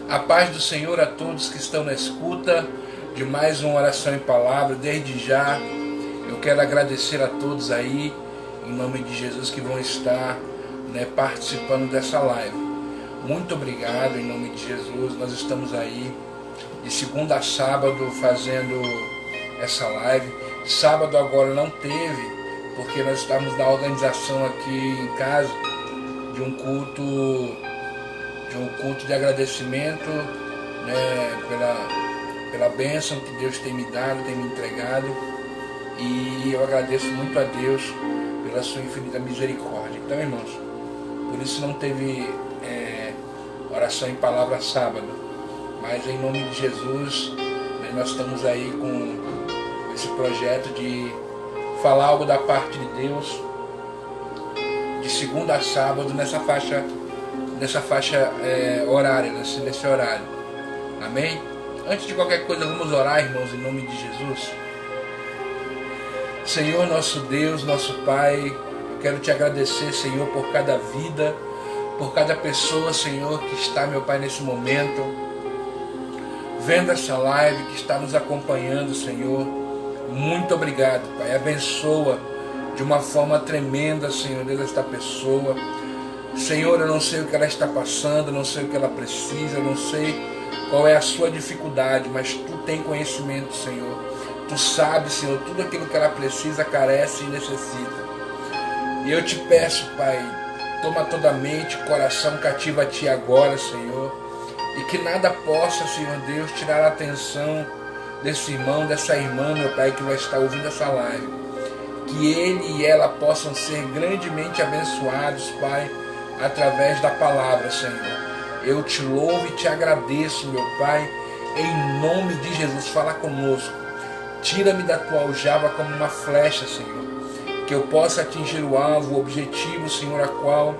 A paz do Senhor a todos que estão na escuta de mais uma oração em palavra. Desde já eu quero agradecer a todos aí, em nome de Jesus, que vão estar participando dessa live. Muito obrigado, em nome de Jesus. Nós estamos aí de segunda a sábado fazendo essa live. Sábado agora não teve, porque nós estamos na organização aqui em casa de um culto de agradecimento, pela bênção que Deus tem me dado, tem me entregado, e eu agradeço muito a Deus pela sua infinita misericórdia. Então, irmãos, por isso não teve oração em palavra sábado, mas em nome de Jesus, nós estamos aí com esse projeto de falar algo da parte de Deus, de segunda a sábado, nessa faixa horária, nesse horário. Amém? Antes de qualquer coisa, vamos orar, irmãos, em nome de Jesus. Senhor, nosso Deus, nosso Pai, eu quero te agradecer, Senhor, por cada vida, por cada pessoa, Senhor, que está, meu Pai, nesse momento, vendo essa live, que está nos acompanhando, Senhor. Muito obrigado, Pai. Abençoa de uma forma tremenda, Senhor, Deus, esta pessoa. Senhor, eu não sei o que ela está passando, eu não sei o que ela precisa, eu não sei qual é a sua dificuldade, mas Tu tem conhecimento, Senhor. Tu sabes, Senhor, tudo aquilo que ela precisa, carece e necessita. E eu te peço, Pai, toma toda a mente, coração cativo a Ti agora, Senhor, e que nada possa, Senhor Deus, tirar a atenção desse irmão, dessa irmã, meu Pai, que vai estar ouvindo essa live. Que ele e ela possam ser grandemente abençoados, Pai, através da palavra, Senhor. Eu te louvo e te agradeço, meu Pai, em nome de Jesus. Fala conosco, tira-me da tua aljava como uma flecha, Senhor, que eu possa atingir o alvo, o objetivo, Senhor, a qual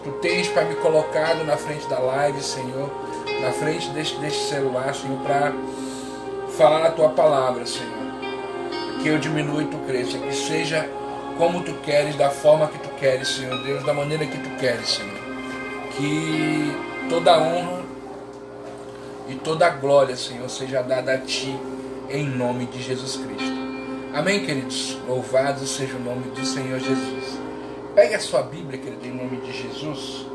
Tu tens, Pai, me colocado na frente da live, Senhor, na frente deste celular, Senhor, para falar a tua palavra, Senhor. Que eu diminua e Tu cresça, que seja como Tu queres, da forma que Tu queres, Senhor Deus, da maneira que Tu queres, Senhor. Que toda a honra e toda a glória, Senhor, seja dada a Ti, em nome de Jesus Cristo. Amém, queridos? Louvado seja o nome do Senhor Jesus. Pegue a sua Bíblia, querido, em nome de Jesus.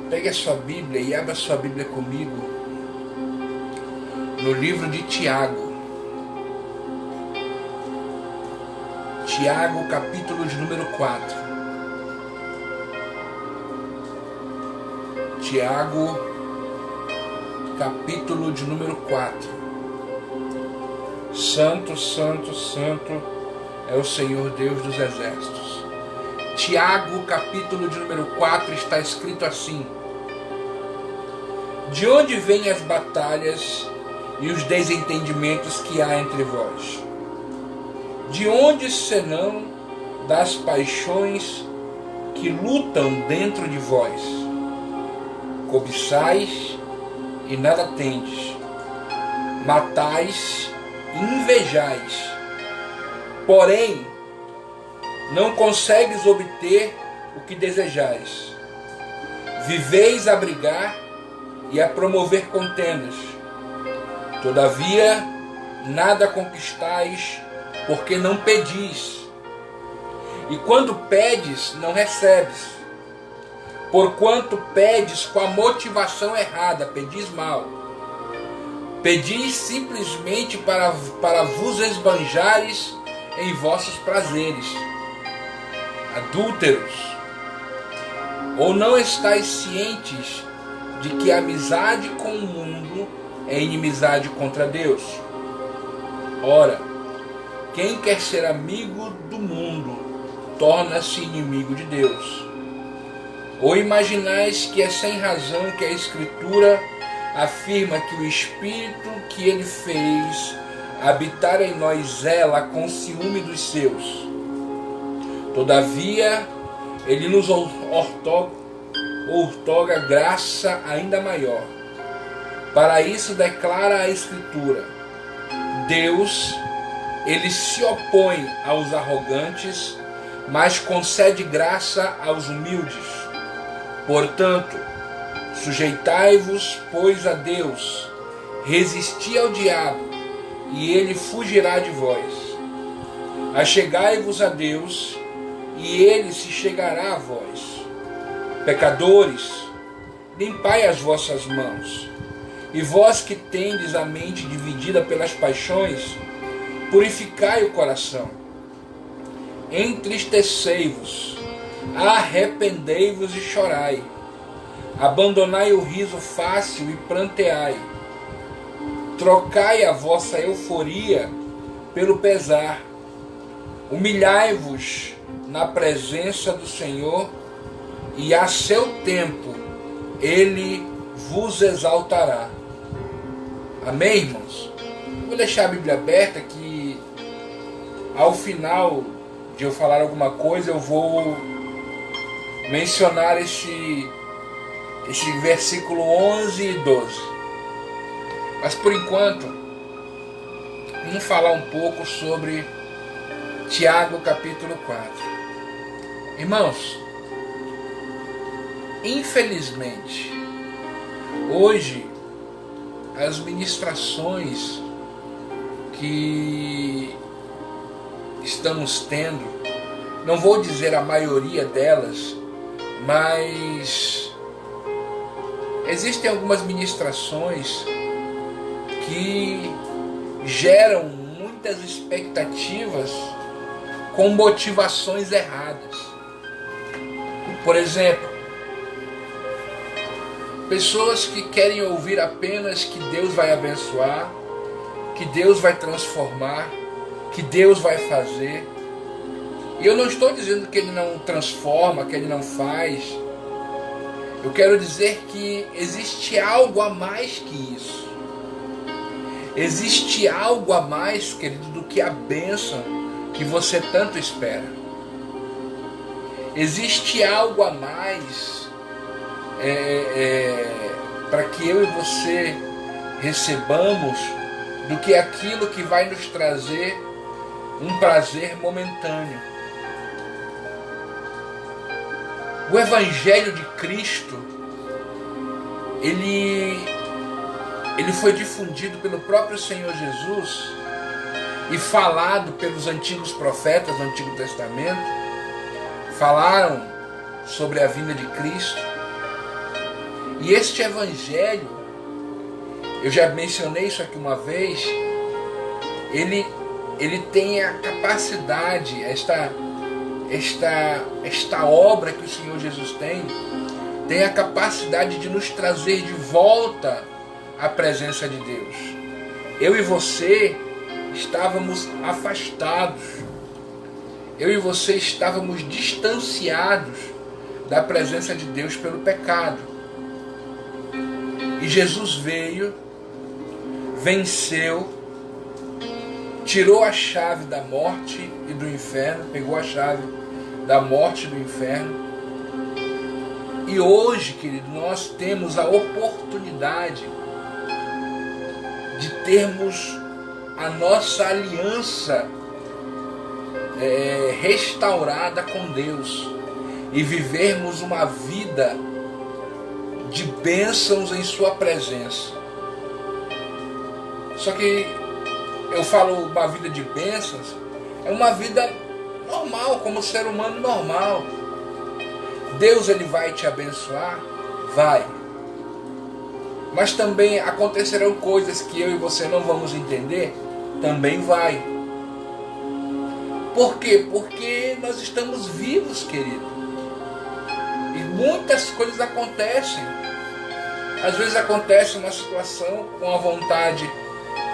Pegue a sua Bíblia e abra a sua Bíblia comigo no livro de Tiago. Tiago, capítulo de número 4. Tiago, capítulo de número 4. Santo, santo, santo é o Senhor Deus dos exércitos. Tiago, capítulo de número 4, está escrito assim: de onde vêm as batalhas e os desentendimentos que há entre vós? De onde senão das paixões que lutam dentro de vós? Cobiçais e nada tendes, matais e invejais, porém não consegues obter o que desejais. Viveis a brigar e a promover contendas, todavia nada conquistais, porque não pedis. E quando pedes, não recebes, porquanto pedes com a motivação errada, pedis mal. Pedis simplesmente para vos esbanjares em vossos prazeres. Adúlteros, ou não estáis cientes de que a amizade com o mundo é inimizade contra Deus? Ora, quem quer ser amigo do mundo torna-se inimigo de Deus. Ou imaginais que é sem razão que a Escritura afirma que o Espírito que Ele fez habitar em nós zela com ciúme dos seus? Todavia, Ele nos outorga graça ainda maior. Para isso declara a Escritura: Deus, Ele se opõe aos arrogantes, mas concede graça aos humildes. Portanto, sujeitai-vos, pois, a Deus, resisti ao diabo, e ele fugirá de vós. Achegai-vos a Deus, e ele se chegará a vós. Pecadores, limpai as vossas mãos. E vós que tendes a mente dividida pelas paixões, purificai o coração. Entristecei-vos, arrependei-vos e chorai. Abandonai o riso fácil e pranteai. Trocai a vossa euforia pelo pesar. Humilhai-vos na presença do Senhor, e a seu tempo Ele vos exaltará. Amém, irmãos? Vou deixar a Bíblia aberta que ao final de eu falar alguma coisa eu vou mencionar esse versículo 11 e 12. Mas por enquanto, vamos falar um pouco sobre Tiago capítulo 4. Irmãos, infelizmente, hoje as ministrações que estamos tendo, não vou dizer a maioria delas, mas existem algumas ministrações que geram muitas expectativas com motivações erradas. Por exemplo, pessoas que querem ouvir apenas que Deus vai abençoar, que Deus vai transformar, que Deus vai fazer. E eu não estou dizendo que Ele não transforma, que Ele não faz. Eu quero dizer que existe algo a mais que isso. Existe algo a mais, querido, do que a bênção que você tanto espera. Existe algo a mais para que eu e você recebamos do que aquilo que vai nos trazer um prazer momentâneo. O Evangelho de Cristo, ele foi difundido pelo próprio Senhor Jesus e falado pelos antigos profetas do Antigo Testamento. Falaram sobre a vinda de Cristo. E este Evangelho, eu já mencionei isso aqui uma vez, ele tem a capacidade, esta obra que o Senhor Jesus tem a capacidade de nos trazer de volta à presença de Deus. Eu e você estávamos afastados, eu e você estávamos distanciados da presença de Deus pelo pecado. E Jesus veio, venceu, tirou a chave da morte e do inferno, pegou a chave da morte e do inferno. E hoje, querido, nós temos a oportunidade de termos a nossa aliança restaurada com Deus e vivermos uma vida de bênçãos em sua presença. Só que eu falo uma vida de bênçãos, é uma vida normal, como ser humano normal. Deus, ele vai te abençoar? Vai. Mas também acontecerão coisas que eu e você não vamos entender? Também vai. Por quê? Porque nós estamos vivos, querido. E muitas coisas acontecem. Às vezes acontece uma situação com a vontade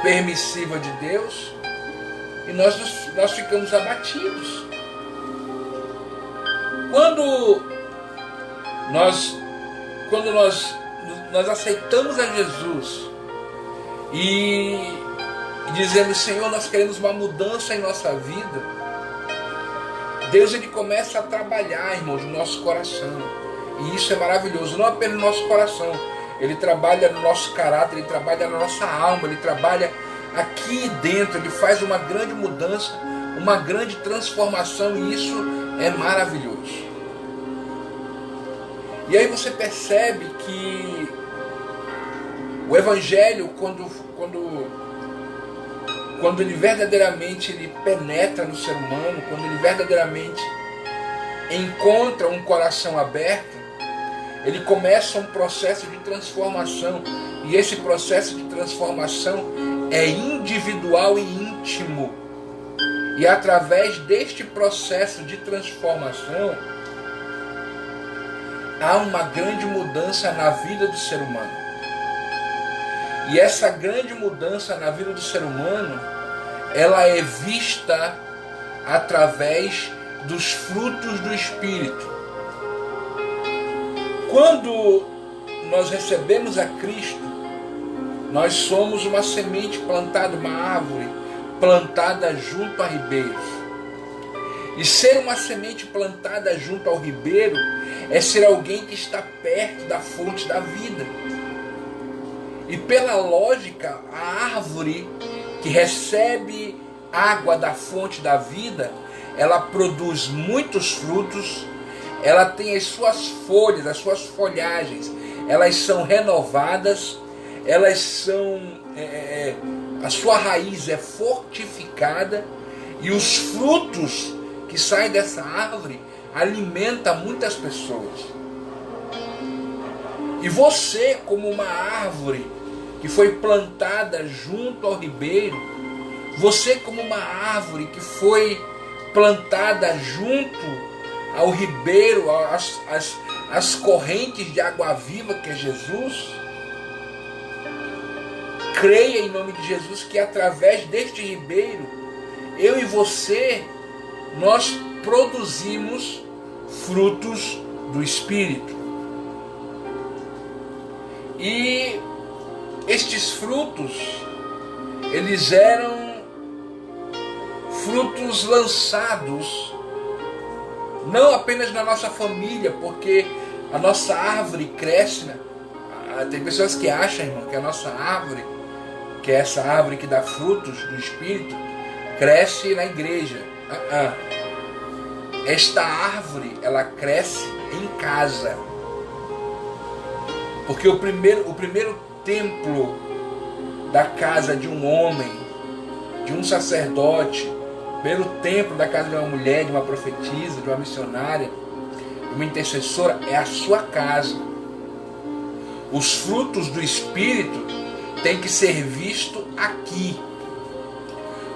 permissiva de Deus e nós ficamos abatidos. Quando nós aceitamos a Jesus e dizemos: Senhor, nós queremos uma mudança em nossa vida, Deus, ele começa a trabalhar, irmãos, no nosso coração. E isso é maravilhoso, não apenas no nosso coração. Ele trabalha no nosso caráter, ele trabalha na nossa alma, ele trabalha aqui dentro, ele faz uma grande mudança, uma grande transformação, e isso é maravilhoso. E aí você percebe que o Evangelho, quando ele verdadeiramente ele penetra no ser humano, quando ele verdadeiramente encontra um coração aberto, ele começa um processo de transformação. E esse processo de transformação é individual e íntimo. E através deste processo de transformação, há uma grande mudança na vida do ser humano. E essa grande mudança na vida do ser humano, ela é vista através dos frutos do Espírito. Quando nós recebemos a Cristo, nós somos uma semente plantada, uma árvore plantada junto a ribeiros. E ser uma semente plantada junto ao ribeiro é ser alguém que está perto da fonte da vida. E pela lógica, a árvore que recebe água da fonte da vida, ela produz muitos frutos, ela tem as suas folhas, as suas folhagens, elas são renovadas, elas são, a sua raiz é fortificada, e os frutos que saem dessa árvore alimentam muitas pessoas. E você, como uma árvore que foi plantada junto ao ribeiro, você como uma árvore que foi plantada junto ao ribeiro, às correntes de água viva que é Jesus, creia em nome de Jesus que através deste ribeiro, eu e você, nós produzimos frutos do Espírito. E estes frutos, eles eram frutos lançados não apenas na nossa família, porque a nossa árvore cresce, né? Tem pessoas que acham, irmão, que a nossa árvore, que é essa árvore que dá frutos do Espírito, cresce na igreja. Esta árvore, ela cresce em casa. Porque o primeiro templo da casa de um homem, de um sacerdote, o primeiro templo da casa de uma mulher, de uma profetisa, de uma missionária, de uma intercessora, é a sua casa. Os frutos do Espírito têm que ser vistos aqui.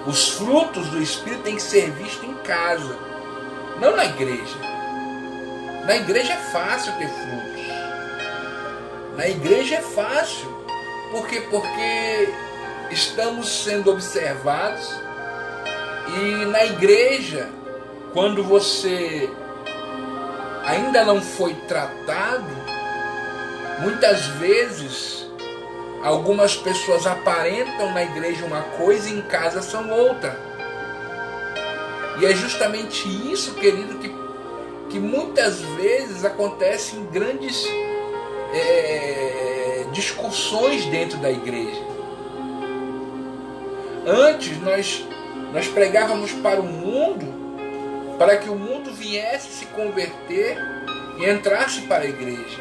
Os frutos do Espírito têm que ser vistos em casa, não na igreja. Na igreja é fácil ter frutos. Na igreja é fácil. Por quê? Porque estamos sendo observados. E na igreja, quando você ainda não foi tratado, muitas vezes algumas pessoas aparentam na igreja uma coisa e em casa são outra. E é justamente isso, querido, que muitas vezes acontece em grandes discussões dentro da igreja. Antes nós pregávamos para o mundo, para que o mundo viesse se converter e entrasse para a igreja.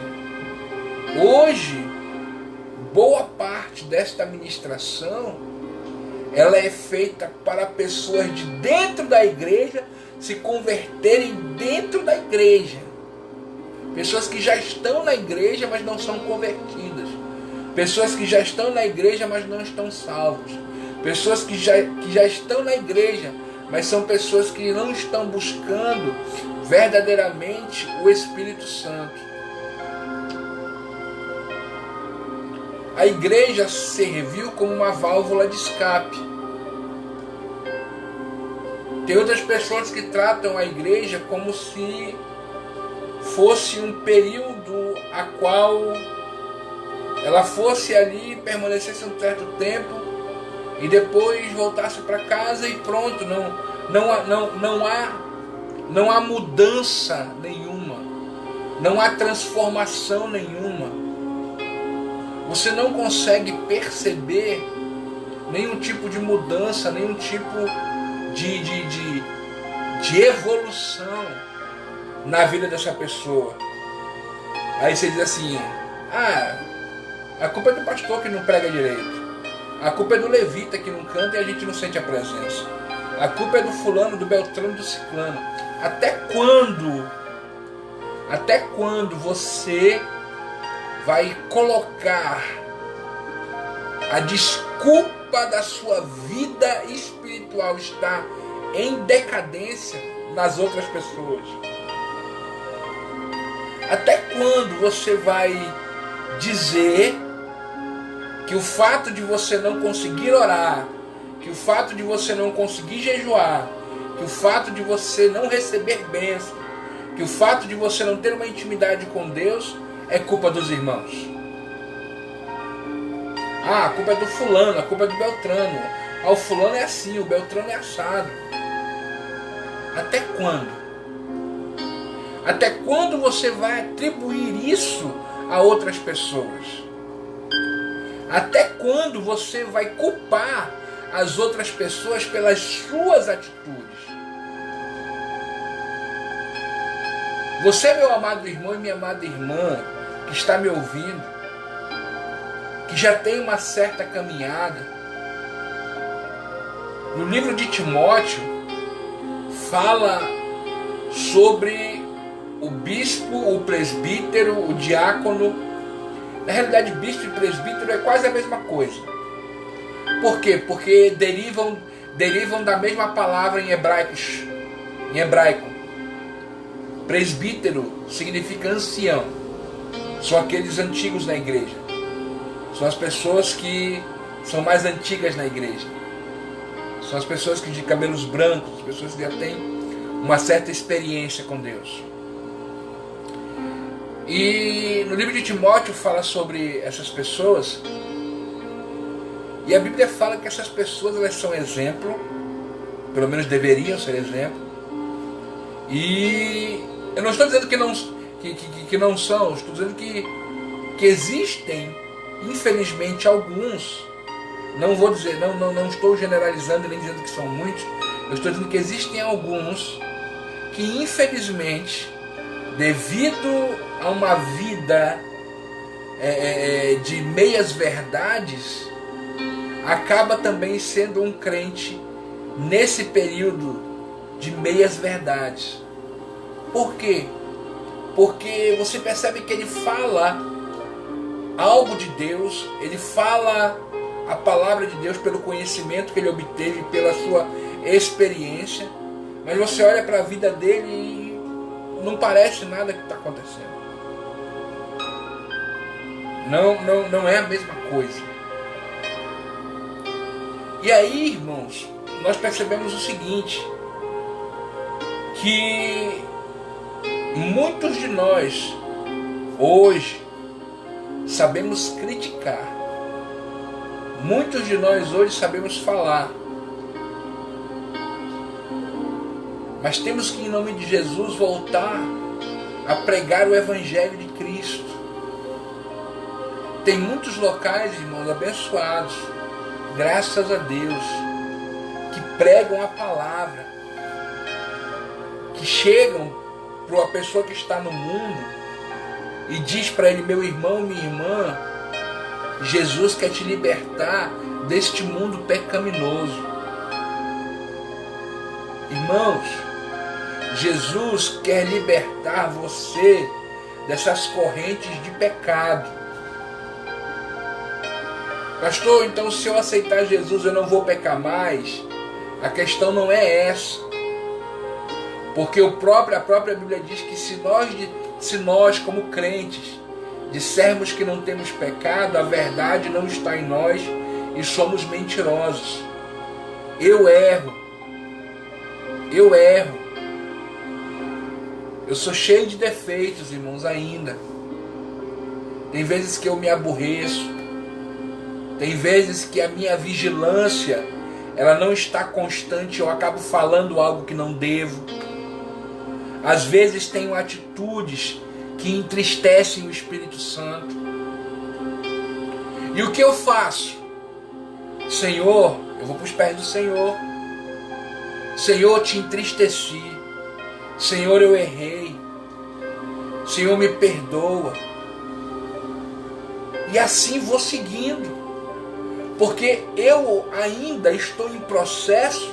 Hoje, boa parte desta ministração, ela é feita para pessoas de dentro da igreja se converterem dentro da igreja. Pessoas que já estão na igreja, mas não são convertidas. Pessoas que já estão na igreja, mas não estão salvos. Pessoas que já estão na igreja, mas são pessoas que não estão buscando verdadeiramente o Espírito Santo. A igreja serviu como uma válvula de escape. Tem outras pessoas que tratam a igreja como se fosse um período a qual ela fosse ali, permanecesse um certo tempo e depois voltasse para casa e pronto. Não há mudança nenhuma, não há transformação nenhuma. Você não consegue perceber nenhum tipo de mudança, nenhum tipo de evolução na vida dessa pessoa. Aí você diz assim, a culpa é do pastor que não prega direito. A culpa é do levita que não canta e a gente não sente a presença. A culpa é do fulano, do beltrano, do ciclano. Até quando você vai colocar a desculpa da sua vida espiritual estar em decadência nas outras pessoas? Até quando você vai dizer que o fato de você não conseguir orar, que o fato de você não conseguir jejuar, que o fato de você não receber bênção, que o fato de você não ter uma intimidade com Deus é culpa dos irmãos? A culpa é do fulano, a culpa é do beltrano. O fulano é assim, o beltrano é assado. Até quando? Até quando você vai atribuir isso a outras pessoas? Até quando você vai culpar as outras pessoas pelas suas atitudes? Você, meu amado irmão e minha amada irmã, que está me ouvindo, que já tem uma certa caminhada, no livro de Timóteo, fala sobre o bispo, o presbítero, o diácono. Na realidade, bispo e presbítero é quase a mesma coisa. Por quê? Porque derivam da mesma palavra em hebraico. Presbítero significa ancião. São aqueles antigos na igreja. São as pessoas que são mais antigas na igreja. São as pessoas que de cabelos brancos, as pessoas que já têm uma certa experiência com Deus. E no livro de Timóteo fala sobre essas pessoas. E a Bíblia fala que essas pessoas, elas são exemplo, pelo menos deveriam ser exemplo. E eu não estou dizendo que não são, estou dizendo que existem, infelizmente, alguns. Não vou dizer, não estou generalizando nem dizendo que são muitos. Eu estou dizendo que existem alguns que, infelizmente, devido a uma vida de meias verdades, acaba também sendo um crente nesse período de meias verdades. Por quê? Porque você percebe que ele fala algo de Deus, ele fala a palavra de Deus pelo conhecimento que ele obteve, pela sua experiência, mas você olha para a vida dele e não parece nada que está acontecendo. Não é a mesma coisa. E aí, irmãos, nós percebemos o seguinte, que muitos de nós hoje sabemos criticar, muitos de nós hoje sabemos falar, mas temos que, em nome de Jesus, voltar a pregar o Evangelho de Cristo. Tem muitos locais, irmãos, abençoados, graças a Deus, que pregam a palavra, que chegam para uma pessoa que está no mundo e diz para ele: meu irmão, minha irmã, Jesus quer te libertar deste mundo pecaminoso. Irmãos, Jesus quer libertar você dessas correntes de pecado. Pastor, então se eu aceitar Jesus eu não vou pecar mais? A questão não é essa. Porque a própria Bíblia diz que se nós como crentes dissermos que não temos pecado, a verdade não está em nós e somos mentirosos. Eu erro. Eu sou cheio de defeitos, irmãos, ainda. Tem vezes que eu me aborreço. Tem vezes que a minha vigilância, ela não está constante, eu acabo falando algo que não devo. Às vezes tenho atitudes que entristecem o Espírito Santo. E o que eu faço? Senhor, eu vou para os pés do Senhor. Senhor, te entristeci. Senhor, eu errei. Senhor, me perdoa. E assim vou seguindo, porque eu ainda estou em processo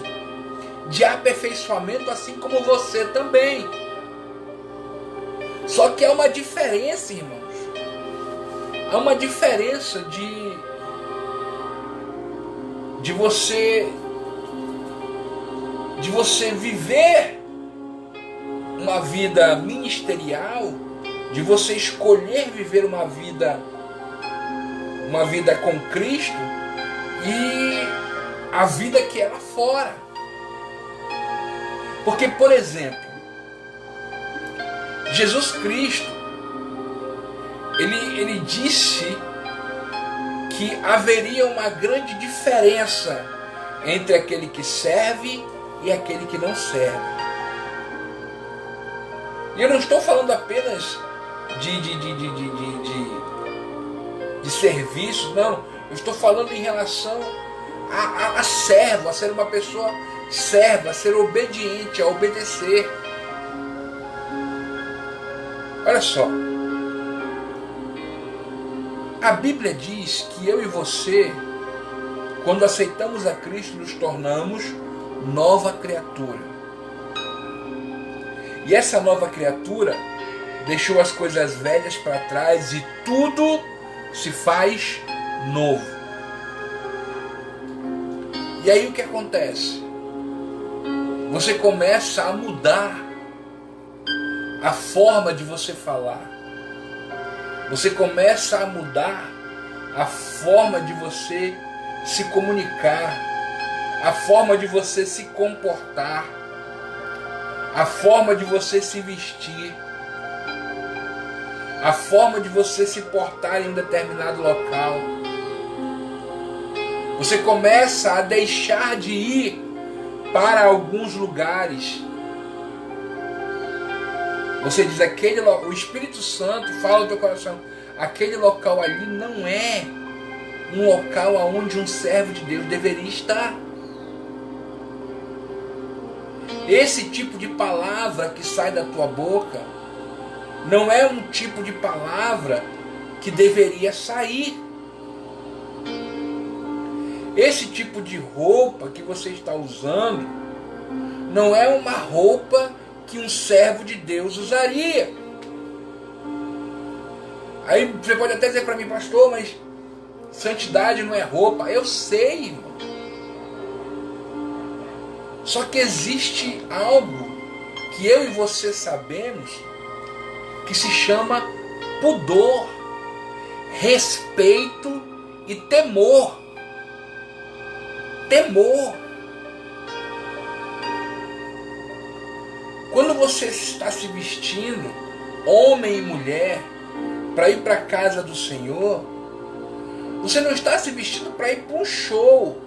de aperfeiçoamento, assim como você também. Só que há uma diferença, irmãos. Há uma diferença de você viver uma vida ministerial, de você escolher viver uma vida com Cristo, e a vida que é lá fora. Porque, por exemplo, Jesus Cristo, ele disse que haveria uma grande diferença entre aquele que serve e aquele que não serve. E eu não estou falando apenas de serviço, não. Eu estou falando em relação a servo, a ser uma pessoa serva, a ser obediente, a obedecer. Olha só. A Bíblia diz que eu e você, quando aceitamos a Cristo, nos tornamos nova criatura. E essa nova criatura deixou as coisas velhas para trás e tudo se faz novo. E aí o que acontece? Você começa a mudar a forma de você falar. Você começa a mudar a forma de você se comunicar, a forma de você se comportar, a forma de você se vestir, a forma de você se portar em um determinado local. Você começa a deixar de ir para alguns lugares. Você diz, o Espírito Santo fala no teu coração, aquele local ali não é um local onde um servo de Deus deveria estar. Esse tipo de palavra que sai da tua boca não é um tipo de palavra que deveria sair. Esse tipo de roupa que você está usando não é uma roupa que um servo de Deus usaria. Aí você pode até dizer para mim, pastor, mas santidade não é roupa. Eu sei, irmão. Só que existe algo que eu e você sabemos que se chama pudor, respeito e temor. Temor. Quando você está se vestindo, homem e mulher, para ir para a casa do Senhor, você não está se vestindo para ir para um show.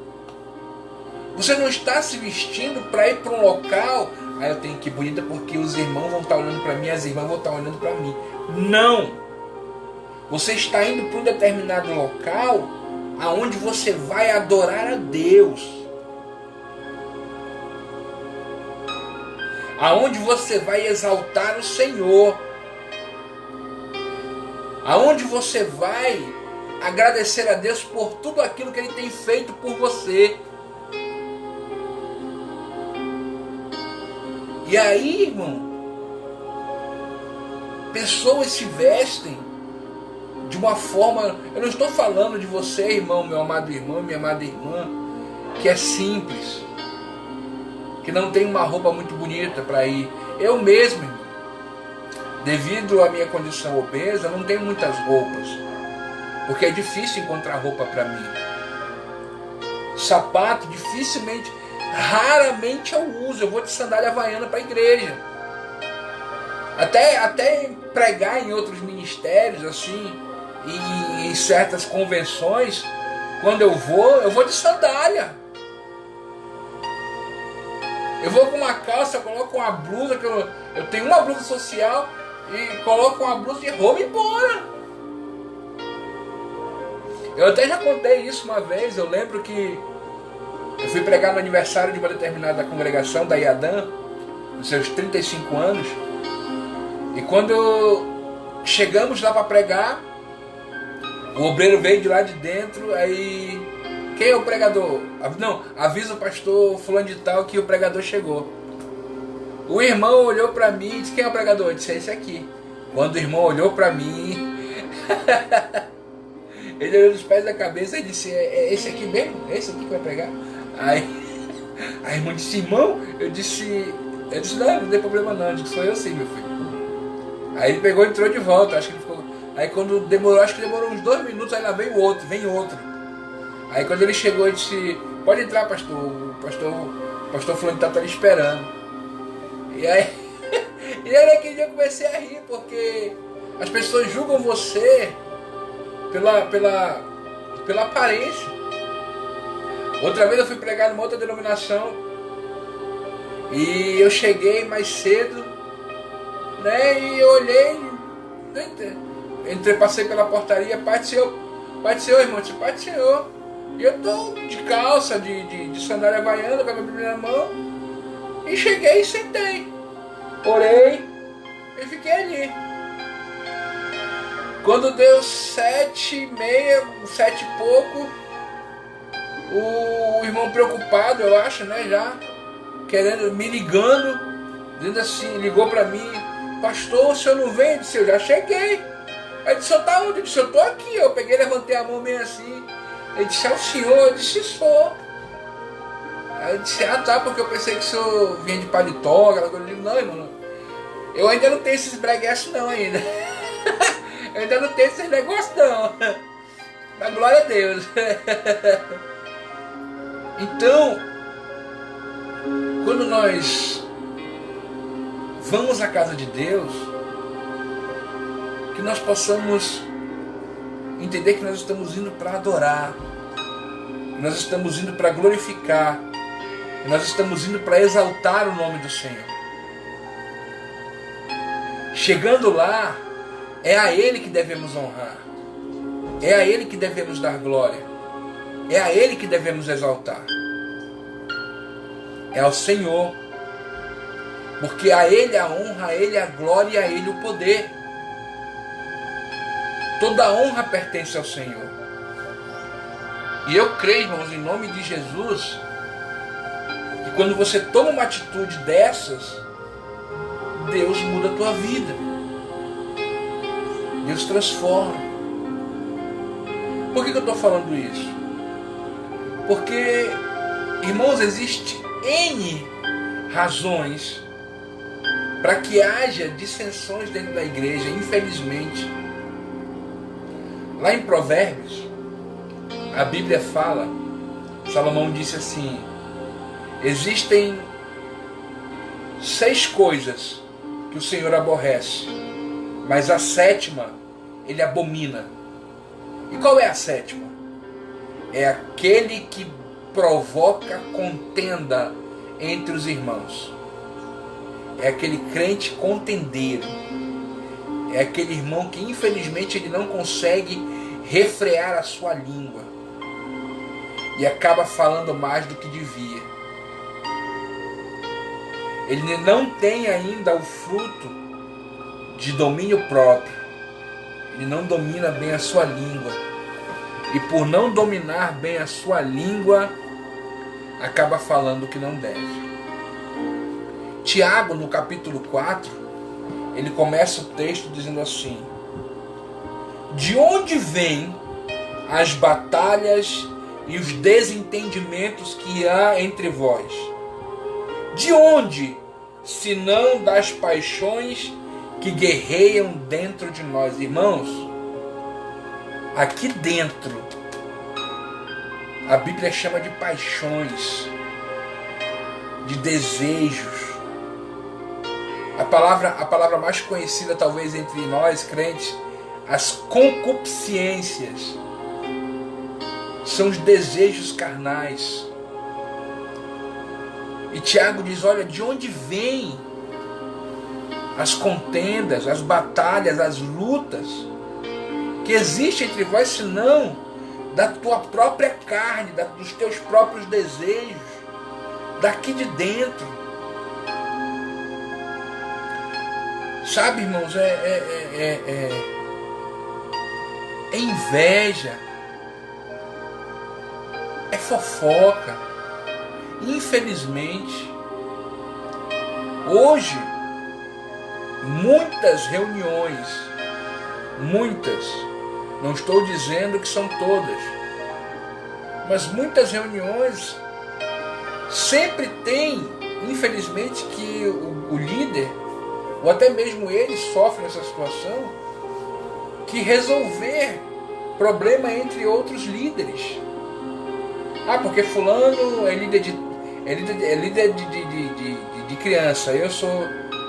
Você não está se vestindo para ir para um local. Eu tenho que ir bonita porque os irmãos vão estar olhando para mim, as irmãs vão estar olhando para mim. Não! Você está indo para um determinado local aonde você vai adorar a Deus. Aonde você vai exaltar o Senhor. Aonde você vai agradecer a Deus por tudo aquilo que Ele tem feito por você. E aí, irmão, pessoas se vestem de uma forma... Eu não estou falando de você, irmão, meu amado irmão, minha amada irmã, que é simples, que não tem uma roupa muito bonita para ir. Eu mesmo, irmão, devido à minha condição obesa, não tenho muitas roupas, porque é difícil encontrar roupa para mim. Sapato, dificilmente, raramente eu uso. Eu vou de sandália havaiana para a igreja. Até pregar em outros ministérios, assim, e em certas convenções, quando eu vou de sandália. Eu vou com uma calça, coloco uma blusa, que eu tenho uma blusa social, e coloco uma blusa de roupa e embora. Eu até já contei isso uma vez. Eu lembro que eu fui pregar no aniversário de uma determinada congregação da Iadã, nos seus 35 anos. E quando chegamos lá para pregar, O obreiro veio de lá de dentro, aí... Quem é o pregador? Não, avisa o pastor fulano de tal que o pregador chegou. O irmão olhou para mim e disse, quem é o pregador? Eu disse, é esse aqui. Quando o irmão olhou para mim, ele olhou dos pés da cabeça e disse, é esse aqui mesmo? É esse aqui que vai pregar? Aí a irmã disse, irmão? Eu disse, não tem problema não. Eu disse, sou eu sim, meu filho. Aí ele pegou e entrou de volta, acho que ele ficou... Aí quando demorou, acho que demorou uns 2 minutos, aí lá vem outro. Aí quando ele chegou, ele disse, pode entrar, pastor, o pastor fulano tá ali esperando. E aí naquele dia eu comecei a rir, porque as pessoas julgam você pela aparência. Outra vez eu fui pregar numa outra denominação, e eu cheguei mais cedo, né, e eu olhei, passei pela portaria, Pai do Senhor, irmão, disse, Pai do Senhor. E eu tô de calça, de sandália havaiana, com a minha Bíblia na mão, e cheguei e sentei. Orei e fiquei ali. Quando deu 7h30, 7 e pouco, o irmão preocupado, eu acho, né, já, me ligando, dizendo assim, ligou pra mim, pastor, o senhor não vem? Eu disse, eu já cheguei. Aí disse, o senhor tá onde? Eu disse, eu tô aqui. Eu peguei, levantei a mão meio assim. Ele disse, é o senhor? Eu disse, sou. Aí eu disse, ah tá, porque eu pensei que o senhor vinha de paletó, aquela coisa. Eu disse, não, irmão, eu ainda não tenho esses breguetes não ainda. Eu ainda não tenho esses negócios não. Mas glória a Deus. Então, quando nós vamos à casa de Deus, que nós possamos entender que nós estamos indo para adorar, que nós estamos indo para glorificar, que nós estamos indo para exaltar o nome do Senhor. Chegando lá, é a Ele que devemos honrar, é a Ele que devemos dar glória, é a Ele que devemos exaltar, é ao Senhor, porque a Ele a honra, a Ele a glória e a Ele o poder. Toda a honra pertence ao Senhor. E eu creio, irmãos, em nome de Jesus, que quando você toma uma atitude dessas, Deus muda a tua vida. Deus transforma. Por que eu estou falando isso? Porque, irmãos, existe N razões para que haja dissensões dentro da igreja, infelizmente. Lá em Provérbios, a Bíblia fala, Salomão disse assim, existem 6 coisas que o Senhor aborrece, mas a 7ª Ele abomina. E qual é a 7ª? É aquele que provoca contenda entre os irmãos. É aquele crente contendeiro. É aquele irmão que infelizmente ele não consegue refrear a sua língua e acaba falando mais do que devia. Ele não tem ainda o fruto de domínio próprio. Ele não domina bem a sua língua. E por não dominar bem a sua língua, acaba falando o que não deve. Tiago, no capítulo 4, ele começa o texto dizendo assim: de onde vêm as batalhas e os desentendimentos que há entre vós? De onde, senão das paixões que guerreiam dentro de nós? Irmãos, aqui dentro, a Bíblia chama de paixões, de desejos. A palavra mais conhecida talvez entre nós crentes, as concupiscências, são os desejos carnais. E Tiago diz, olha, de onde vêm as contendas, as batalhas, as lutas que existem entre vós, senão da tua própria carne, dos teus próprios desejos, daqui de dentro. Sabe, irmãos, é inveja, é fofoca. Infelizmente, hoje, muitas reuniões, não estou dizendo que são todas, mas muitas reuniões sempre tem, infelizmente, que o líder, ou até mesmo ele sofre nessa situação, que resolver problema entre outros líderes. Ah, porque fulano é líder de criança, eu sou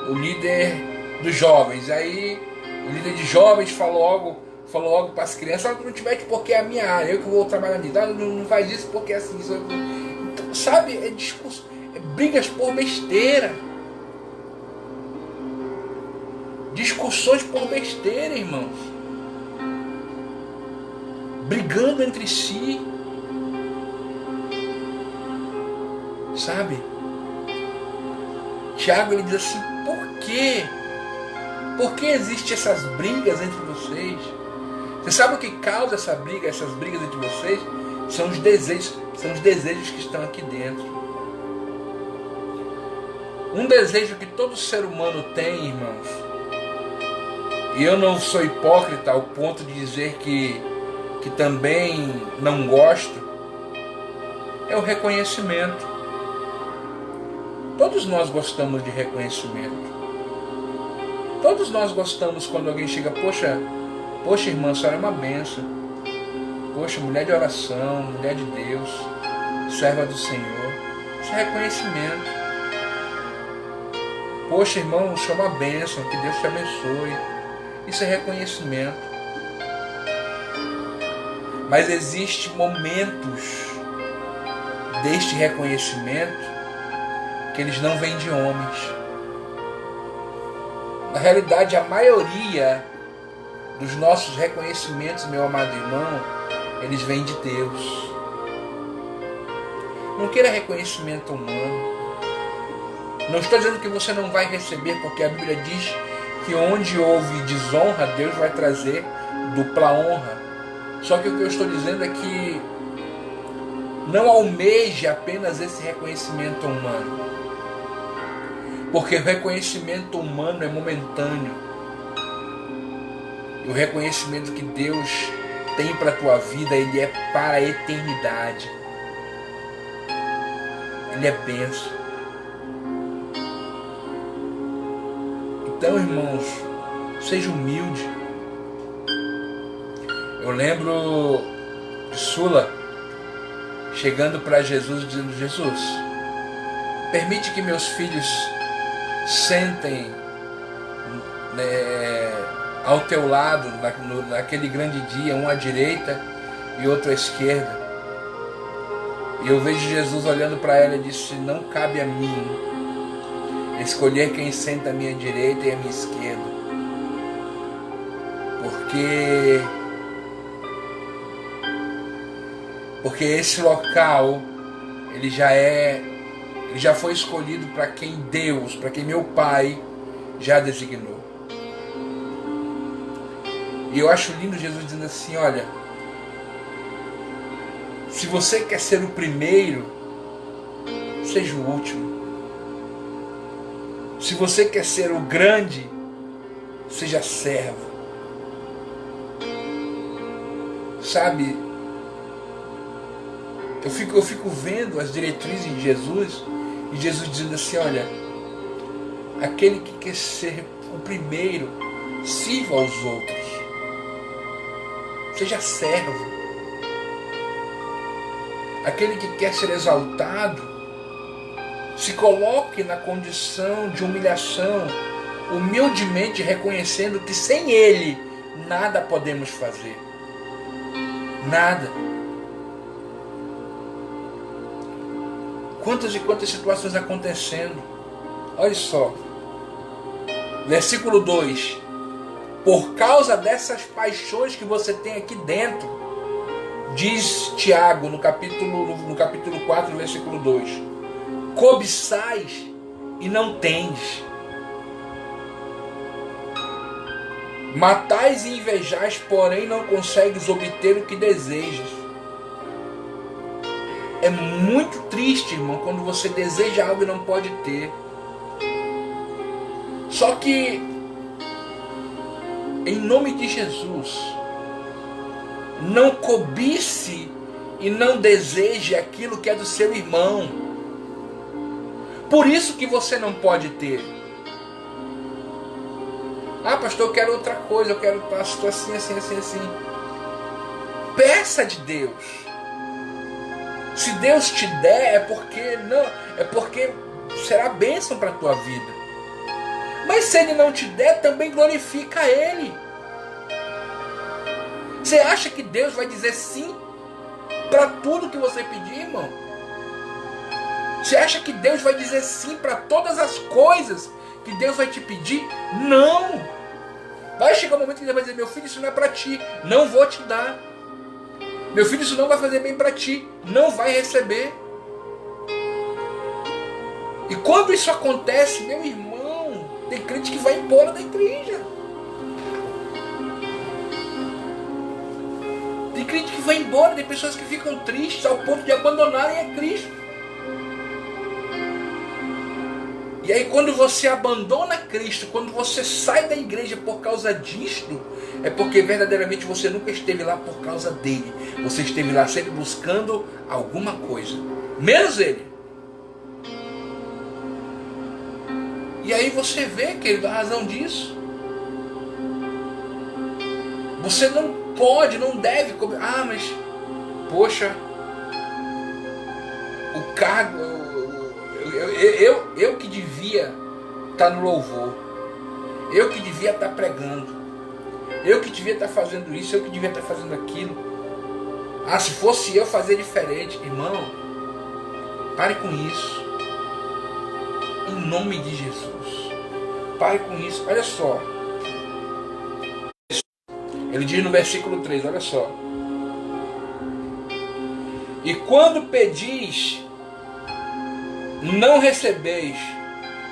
o líder dos jovens. Aí o líder de jovens falou logo para as crianças: não tiver que porque é a minha área, eu que vou trabalhar nisso, não faz isso porque é assim. Então, sabe, é discurso, é brigas por besteira. Discussões por besteira, irmãos. Brigando entre si. Sabe? Tiago, ele diz assim: por quê? Por que existem essas brigas entre vocês? Você sabe o que causa essas brigas entre vocês? São os desejos que estão aqui dentro. Um desejo que todo ser humano tem, irmãos, e eu não sou hipócrita ao ponto de dizer que também não gosto, é o reconhecimento. Todos nós gostamos de reconhecimento. Todos nós gostamos quando alguém chega: poxa irmã, a senhora é uma bênção. Poxa, mulher de oração, mulher de Deus, serva do Senhor. Isso é reconhecimento. Poxa, irmão, o senhor é uma bênção, que Deus te abençoe. Isso é reconhecimento. Mas existem momentos deste reconhecimento que eles não vêm de homens. Na realidade, a maioria dos nossos reconhecimentos, meu amado irmão, eles vêm de Deus. Não queira reconhecimento humano. Não estou dizendo que você não vai receber, porque a Bíblia diz que onde houve desonra, Deus vai trazer dupla honra. Só que o que eu estou dizendo é que não almeje apenas esse reconhecimento humano. Porque o reconhecimento humano é momentâneo. E o reconhecimento que Deus tem para a tua vida, ele é para a eternidade. Ele é bênção. Então, irmãos, seja humilde. Eu lembro de Sula chegando para Jesus dizendo: Jesus, permite que meus filhos sentem ao teu lado naquele grande dia, um à direita e outro à esquerda. E eu vejo Jesus olhando para ela e disse: não cabe a mim escolher quem senta à minha direita e à minha esquerda, porque esse local ele já foi escolhido para quem Deus, para quem meu Pai já designou. E eu acho lindo Jesus dizendo assim: olha, se você quer ser o primeiro, seja o último. Se você quer ser o grande, seja servo. Sabe, eu fico vendo as diretrizes de Jesus, e Jesus dizendo assim: olha, aquele que quer ser o primeiro, sirva aos outros. Seja servo. Aquele que quer ser exaltado, se coloque na condição de humilhação, humildemente reconhecendo que sem Ele nada podemos fazer. Nada. Quantas e quantas situações acontecendo. Olha só. Versículo 2. Por causa dessas paixões que você tem aqui dentro, diz Tiago no capítulo 4, versículo 2. Cobiçais e não tendes. Matais e invejais, porém não consegues obter o que desejas. É muito triste, irmão, quando você deseja algo e não pode ter. Só que, em nome de Jesus, não cobice e não deseje aquilo que é do seu irmão. Por isso que você não pode ter. Ah, pastor, eu quero outra coisa, eu quero, pastor, assim. Peça de Deus. Se Deus te der, é porque será bênção para a tua vida. Mas se Ele não te der, também glorifica Ele. Você acha que Deus vai dizer sim para tudo que você pedir, irmão? Você acha que Deus vai dizer sim para todas as coisas que Deus vai te pedir? Não! Vai chegar um momento que Deus vai dizer: meu filho, isso não é para ti, não vou te dar. Meu filho, isso não vai fazer bem para ti, não vai receber. E quando isso acontece, meu irmão, tem crente que vai embora da igreja. Tem crente que vai embora, tem pessoas que ficam tristes ao ponto de abandonarem a Cristo. E aí quando você abandona Cristo, quando você sai da igreja por causa disto, é porque verdadeiramente você nunca esteve lá por causa dele. Você esteve lá sempre buscando alguma coisa, menos ele. E aí você vê, querido, a razão disso. Você não pode, não deve comer. Ah, mas, poxa, o cargo, eu que devia estar no louvor, eu que devia estar pregando, eu que devia estar fazendo isso, eu que devia estar fazendo aquilo. Ah, se fosse eu fazer diferente. Irmão, pare com isso. Em nome de Jesus, pare com isso. Olha só, ele diz no versículo 3, olha só: e quando pedis, não recebeis,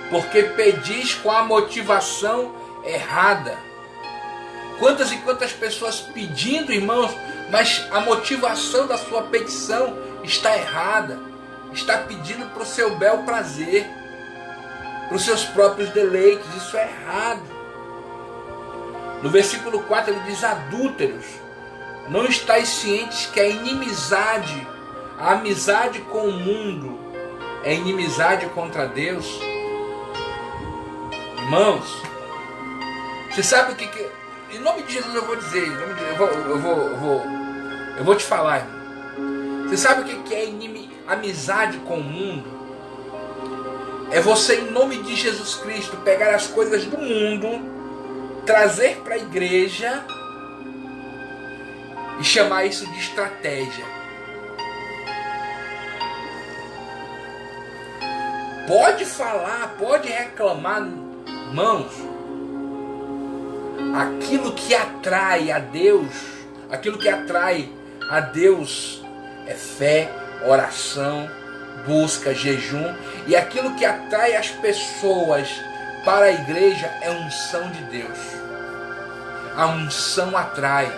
porque pedis com a motivação errada. Quantas e quantas pessoas pedindo, irmãos, mas a motivação da sua petição está errada. Está pedindo para o seu bel prazer, para os seus próprios deleites. Isso é errado. No versículo 4 ele diz: adúlteros, não estáis cientes que a inimizade, a amizade com o mundo, é inimizade contra Deus? Irmãos, você sabe o que... Em nome de Jesus eu vou dizer, eu vou te falar, irmão. Você sabe o que é amizade com o mundo? É você, em nome de Jesus Cristo, pegar as coisas do mundo, trazer para a igreja e chamar isso de estratégia. Pode falar, pode reclamar, irmãos. Aquilo que atrai a Deus, é fé, oração, busca, jejum. E aquilo que atrai as pessoas para a igreja é unção de Deus. A unção atrai.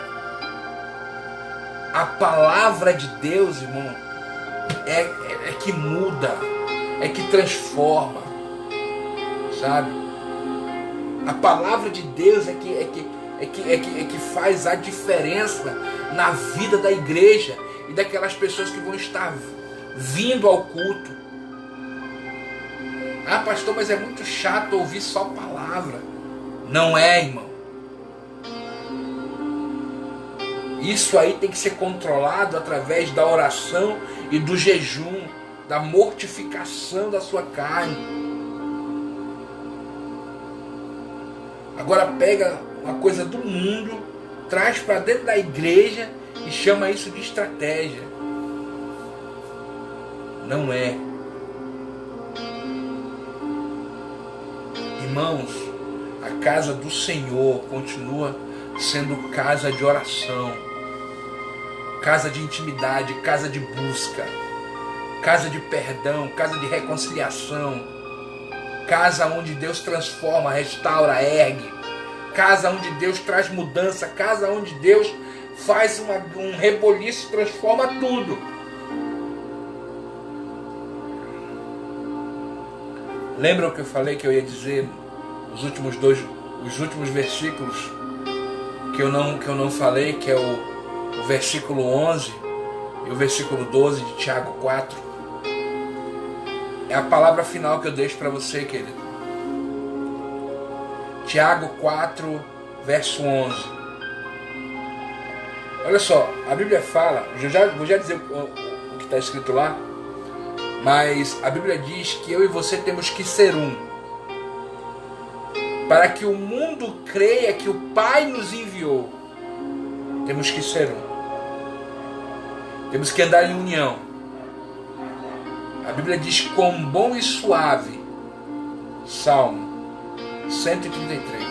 A palavra de Deus, irmão, é que muda, é que transforma, sabe? A palavra de Deus é que faz a diferença na vida da igreja e daquelas pessoas que vão estar vindo ao culto. Ah, pastor, mas é muito chato ouvir só palavra. Não é, irmão. Isso aí tem que ser controlado através da oração e do jejum, da mortificação da sua carne. Agora pega uma coisa do mundo, traz para dentro da igreja e chama isso de estratégia. Não é. Irmãos, a casa do Senhor continua sendo casa de oração, casa de intimidade, casa de busca, casa de perdão, casa de reconciliação, casa onde Deus transforma, restaura, ergue, casa onde Deus traz mudança, casa onde Deus faz um reboliço e transforma tudo. Lembra o que eu falei que eu ia dizer os últimos versículos que eu não falei, que é o versículo 11 e o versículo 12 de Tiago 4? É a palavra final que eu deixo para você, querido. Tiago 4, verso 11. Olha só, a Bíblia fala, vou já dizer o que está escrito lá, mas a Bíblia diz que eu e você temos que ser um, para que o mundo creia que o Pai nos enviou. Temos que ser um. Temos que andar em união. A Bíblia diz: quão bom e suave, Salmo 133,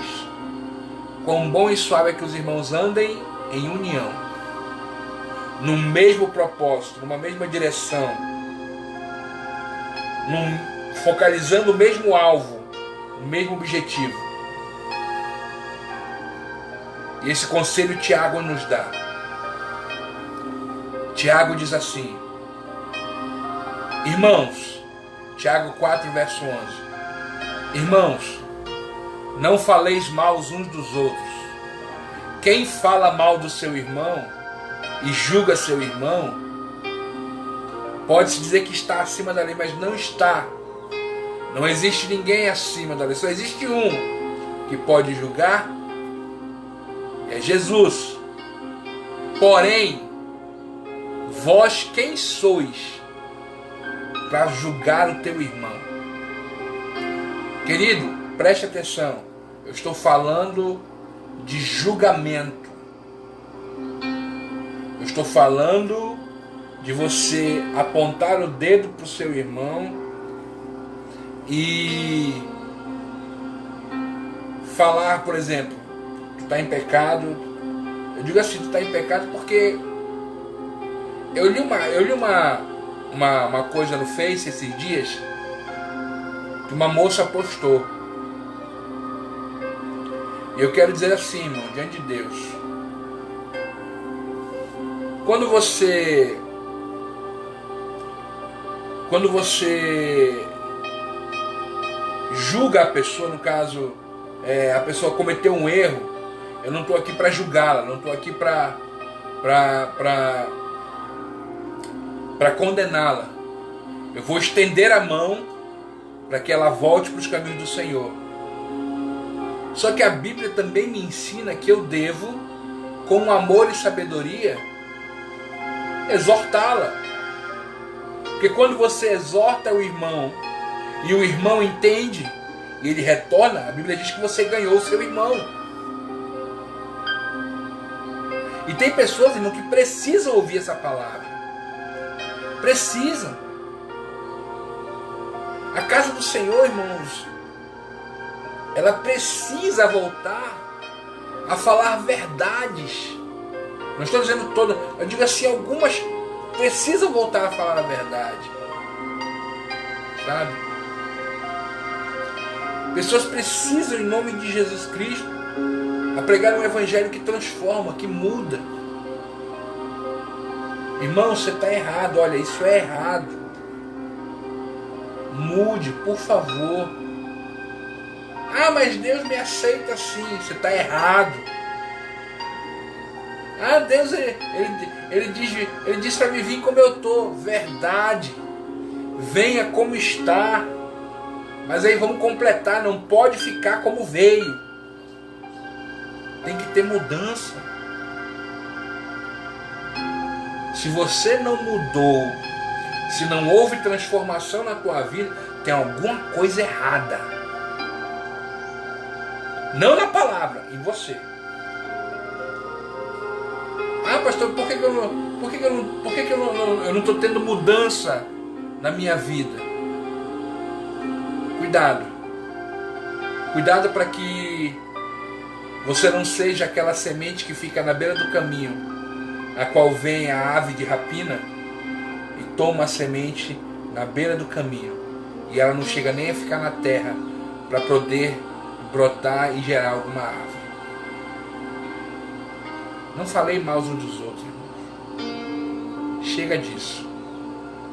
quão bom e suave é que os irmãos andem em união, num mesmo propósito, numa mesma direção, focalizando o mesmo alvo, o mesmo objetivo. E esse conselho Tiago nos dá. Tiago diz assim: irmãos, Tiago 4, verso 11, irmãos, não faleis mal uns dos outros. Quem fala mal do seu irmão e julga seu irmão, pode-se dizer que está acima da lei, mas não está. Não existe ninguém acima da lei, só existe um que pode julgar, é Jesus. Porém, vós quem sois para julgar o teu irmão? Querido, preste atenção, eu estou falando de julgamento. Eu estou falando de você apontar o dedo para o seu irmão e falar, por exemplo, tu está em pecado. Eu digo assim, tu está em pecado porque eu li uma coisa no Face esses dias que uma moça postou. E eu quero dizer assim, irmão, diante de Deus, quando você julga a pessoa, no caso, a pessoa cometeu um erro, eu não estou aqui para julgá-la, não estou aqui para condená-la. Eu vou estender a mão para que ela volte para os caminhos do Senhor. Só que a Bíblia também me ensina que eu devo, com amor e sabedoria, exortá-la. Porque quando você exorta o irmão e o irmão entende e ele retorna, a Bíblia diz que você ganhou o seu irmão. E tem pessoas, irmão, que precisam ouvir essa palavra. Precisam. A casa do Senhor, irmãos, ela precisa voltar a falar verdades. Não estou dizendo todas, eu digo assim, algumas precisam voltar a falar a verdade. Sabe? Pessoas precisam, em nome de Jesus Cristo, a pregar um evangelho que transforma, que muda. Irmão, você está errado, olha, isso é errado. Mude, por favor. Ah, mas Deus me aceita assim. Você está errado. Ah, Deus, ele diz para mim vir como eu estou. Verdade. Venha como está. Mas aí vamos completar. Não pode ficar como veio. Tem que ter mudança. Se você não mudou, se não houve transformação na tua vida, tem alguma coisa errada. Não na palavra, em você. Ah, pastor, por que eu não estou tendo mudança na minha vida? Cuidado. Cuidado para que você não seja aquela semente que fica na beira do caminho, a qual vem a ave de rapina e toma a semente na beira do caminho. E ela não chega nem a ficar na terra para poder brotar e gerar alguma árvore. Não falei mal uns dos outros, irmãos. Chega disso.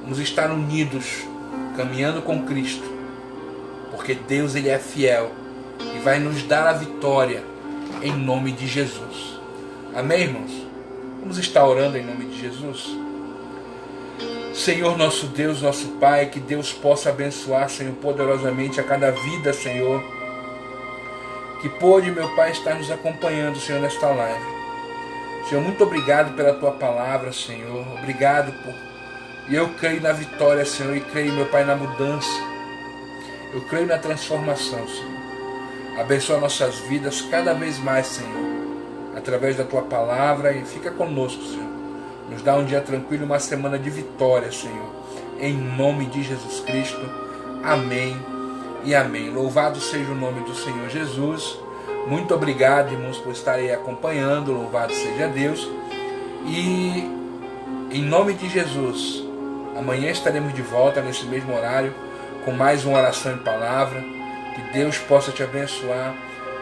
Vamos estar unidos, caminhando com Cristo, porque Deus, Ele é fiel e vai nos dar a vitória em nome de Jesus. Amém, irmãos? Vamos estar orando em nome de Jesus? Senhor nosso Deus, nosso Pai, que Deus possa abençoar, Senhor, poderosamente a cada vida, Senhor, que pôde, meu Pai, estar nos acompanhando, Senhor, nesta live. Senhor, muito obrigado pela Tua palavra, Senhor. Obrigado por... E eu creio na vitória, Senhor, e creio, meu Pai, na mudança. Eu creio na transformação, Senhor. Abençoa nossas vidas cada vez mais, Senhor, através da Tua palavra, e fica conosco, Senhor. Nos dá um dia tranquilo, uma semana de vitória, Senhor. Em nome de Jesus Cristo. Amém e amém. Louvado seja o nome do Senhor Jesus. Muito obrigado, irmãos, por estarem acompanhando. Louvado seja Deus. E em nome de Jesus, amanhã estaremos de volta nesse mesmo horário com mais uma oração em palavra. Que Deus possa te abençoar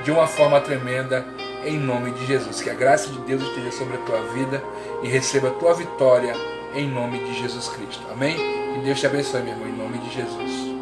de uma forma tremenda em nome de Jesus. Que a graça de Deus esteja sobre a tua vida e receba a tua vitória em nome de Jesus Cristo. Amém? Que Deus te abençoe, meu irmão, em nome de Jesus.